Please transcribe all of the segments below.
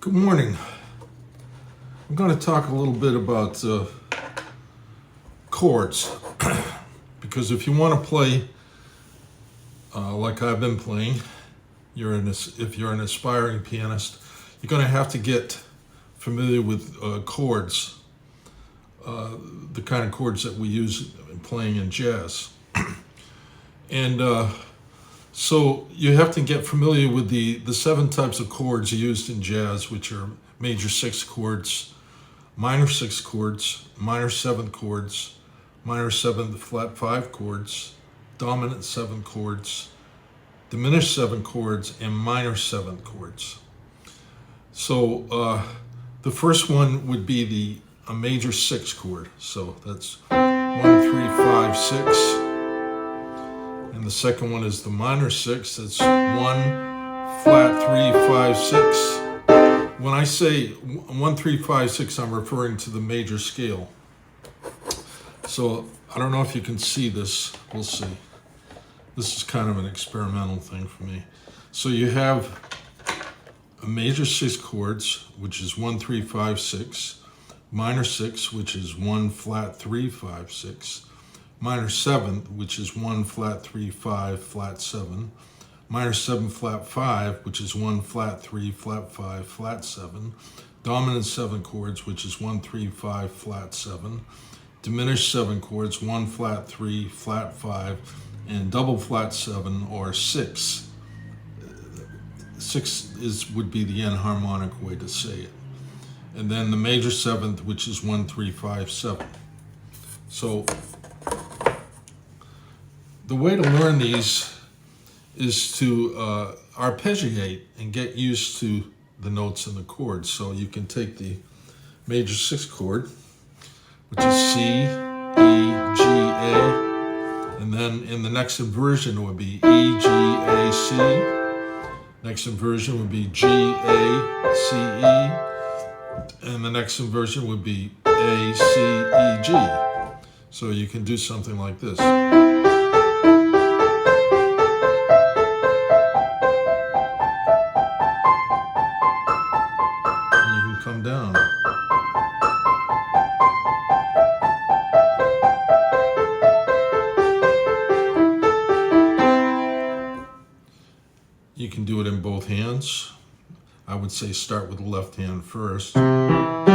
Good morning. I'm going to talk a little bit about chords because if you want to play like I've been playing, if you're an aspiring pianist, you're going to have to get familiar with chords, the kind of chords that we use in playing in jazz. And so you have to get familiar with the 7 types of chords used in jazz, which are major 6 chords, minor 6 chords, minor 7 chords, minor 7 flat 5 chords, dominant 7 chords, diminished 7 chords, and minor 7 chords. So the first one would be a major 6 chord. So that's 1, 3, 5, 6. And the second one is the minor 6. That's 1, flat 3, 5, 6. When I say 1, 3, 5, 6, I'm referring to the major scale. So I don't know if you can see this. We'll see. This is kind of an experimental thing for me. So you have a major 6 chords, which is 1, 3, 5, 6. Minor 6, which is 1, flat 3, 5, 6. Minor 7, which is 1, flat 3, 5, flat 7. Minor 7, flat 5, which is 1, flat 3, flat 5, flat 7. Dominant 7 chords, which is 1, 3, 5, flat 7. Diminished 7 chords, 1, flat 3, flat 5, and double flat 7 or 6. 6 would be the enharmonic way to say it. And then the major 7th, which is 1, 3, 5, 7. So the way to learn these is to arpeggiate and get used to the notes and the chords. So you can take the major 6 chord, which is C, E, G, A, and then in the next inversion it would be E, G, A, C. Next inversion would be G, A, C, E, and the next inversion would be A, C, E, G. So you can do something like this. Come down. You can do it in both hands. I would say start with the left hand first. And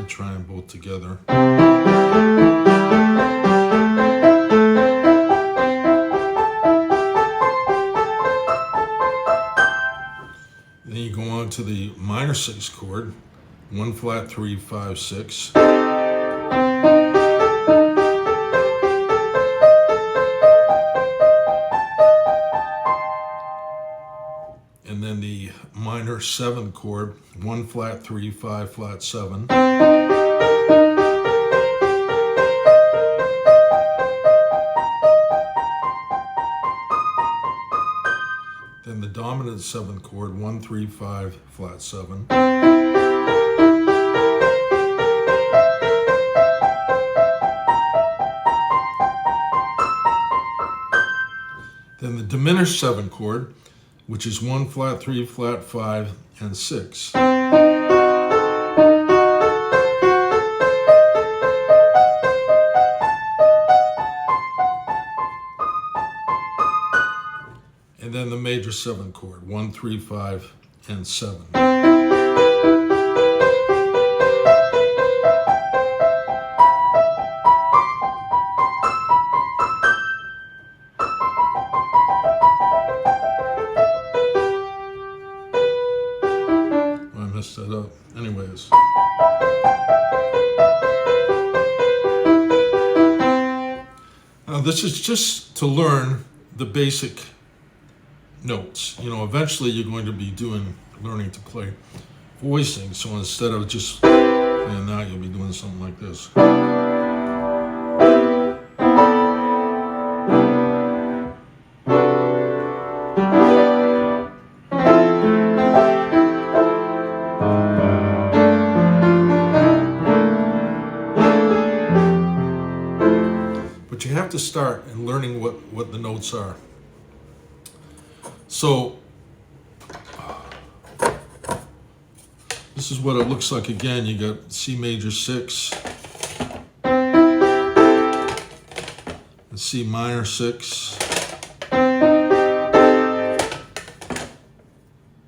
try them both together. Then you go on to the minor 6 chord, 1, flat 3, 5, 6. And then the minor 7 chord, 1, flat 3, 5, flat 7. Then the dominant 7th chord, 1, 3, 5, flat 7. Then the diminished 7 chord, which is 1, flat 3, flat 5, and 6. And then the major 7 chord, 1, 3, 5, and 7. I messed that up. Anyways. Now this is just to learn the basic notes. Eventually you're going to be learning to play voicing. So instead of just playing that, you'll be doing something like this. But you have to start in learning what the notes are. So This is what it looks like again. You got C major 6, and C minor 6,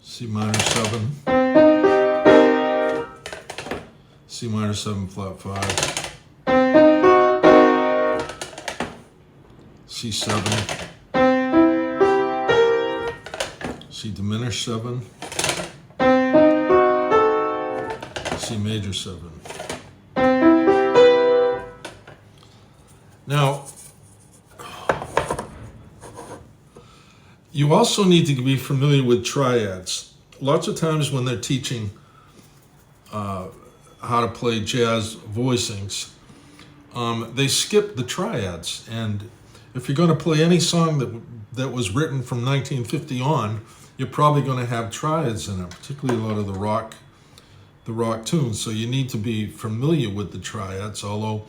C minor 7, C minor 7 flat 5, C7, C diminished 7, C major 7. Now, you also need to be familiar with triads. Lots of times when they're teaching how to play jazz voicings, they skip the triads. And if you're going to play any song that was written from 1950 on, you're probably going to have triads in it, particularly a lot of the rock tunes. So you need to be familiar with the triads, although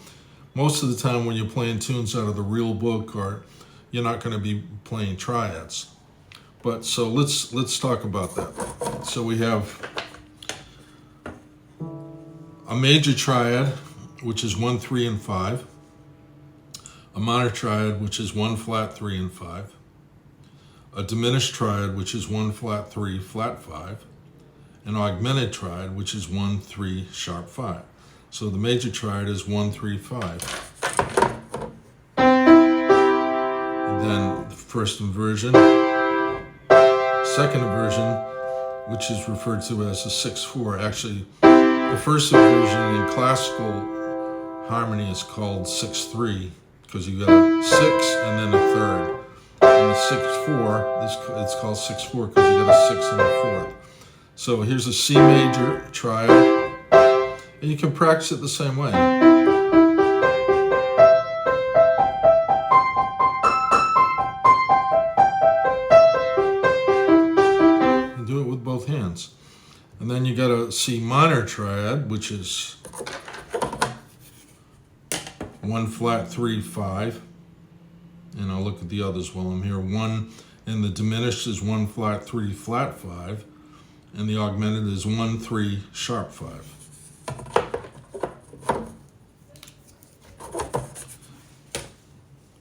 most of the time when you're playing tunes out of the real book, or you're not going to be playing triads. But so let's talk about that. So we have a major triad, which is 1, 3, and 5. A minor triad, which is 1 flat 3 and 5. A diminished triad, which is 1 flat 3 flat 5. An augmented triad, which is 1, 3, sharp 5. So the major triad is 1, 3, 5. And then the first inversion, second inversion, which is referred to as a 6/4. Actually, the first inversion in classical harmony is called 6/3 because you got a 6 and then a third. And the 6/4, it's called 6/4 because you got a 6 and a fourth. So here's a C major triad, and you can practice it the same way. And do it with both hands. And then you got a C minor triad, which is 1 flat 3 5. And I'll look at the others while I'm here. 1 and the diminished is 1 flat 3 flat 5. And the augmented is 1, 3, sharp 5.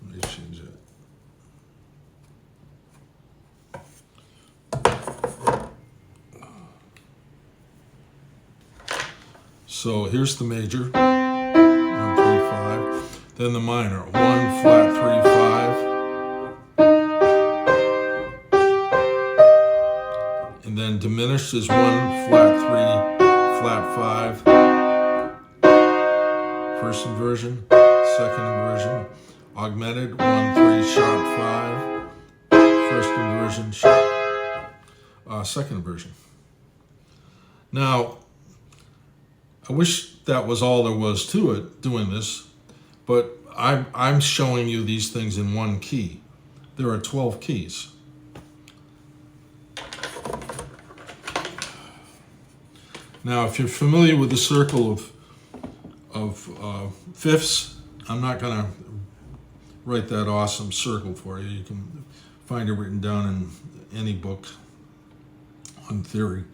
Let me change that. So here's the major, 1, 3, 5. Then the minor, 1 flat 3 5. And then diminished is 1 flat 3 flat 5. First inversion, second inversion. Augmented, 1, 3 sharp 5. First inversion, sharp. Second inversion. Now, I wish that was all there was to it, doing this, but I'm showing you these things in one key. There are 12 keys. Now, if you're familiar with the circle of fifths, I'm not going to write that awesome circle for you. You can find it written down in any book on theory.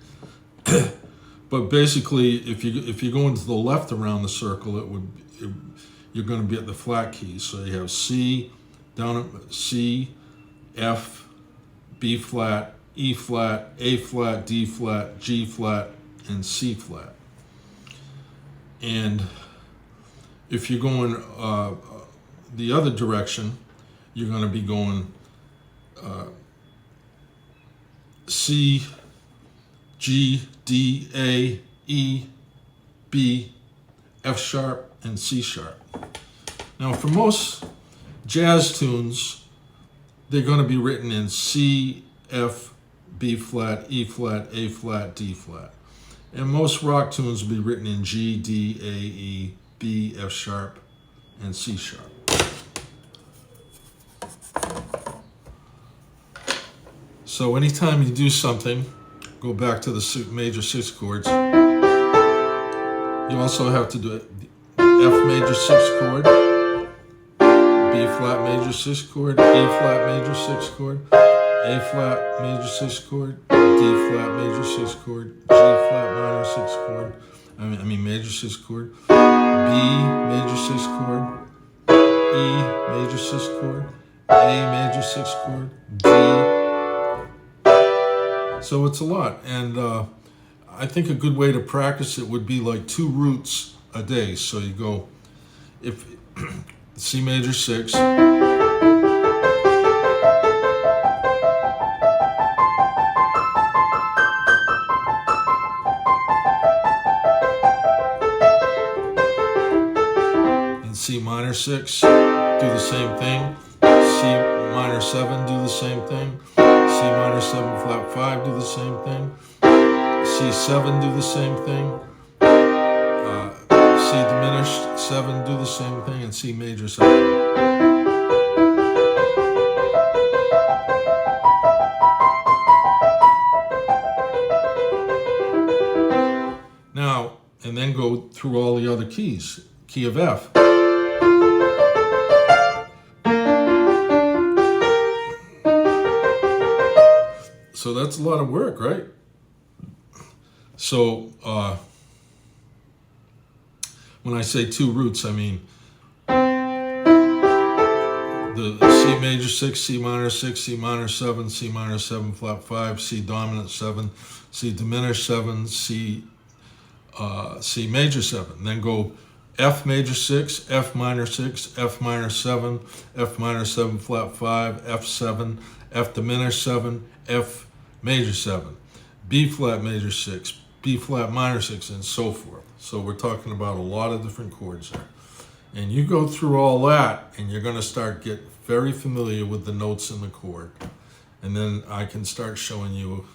But basically, if you go into the left around the circle, you're going to be at the flat keys. So you have C, down at C, F, B flat, E flat, A flat, D flat, G flat, and C flat. And if you're going the other direction, you're going to be going C, G, D, A, E, B, F sharp, and C sharp. Now for most jazz tunes, they're going to be written in C, F, B flat, E flat, A flat, D flat. And most rock tunes will be written in G, D, A, E, B, F sharp, and C sharp. So anytime you do something, go back to the major 6 chords. You also have to do it F major 6 chord, B flat major 6 chord, E flat major 6 chord, A flat major 6 chord, D flat major 6 chord, G flat minor 6 chord, I mean major 6 chord, B major 6 chord, E major 6 chord, A major 6 chord, D. So it's a lot, and I think a good way to practice it would be like 2 roots a day. So you go, if C major 6, and C minor 6, do the same thing. C minor 7, do the same thing. C minor 7 flat 5, do the same thing. C7, do the same thing. C diminished 7, do the same thing, and C major 7. Now, and then go through all the other keys. Key of F. So that's a lot of work, right? So when I say 2 roots, I mean the C major 6, C minor 6, C minor 7, C minor 7 flat 5, C dominant 7, C diminished 7, C major 7. Then go F major 6, F minor 6, F minor 7, F minor 7 flat 5, F7, F diminished 7, F major 7, B flat major 6, B flat minor 6, and so forth. So we're talking about a lot of different chords there. And you go through all that, and you're going to start get very familiar with the notes in the chord. And then I can start showing you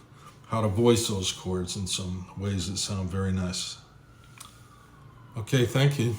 how to voice those chords in some ways that sound very nice. Okay, thank you.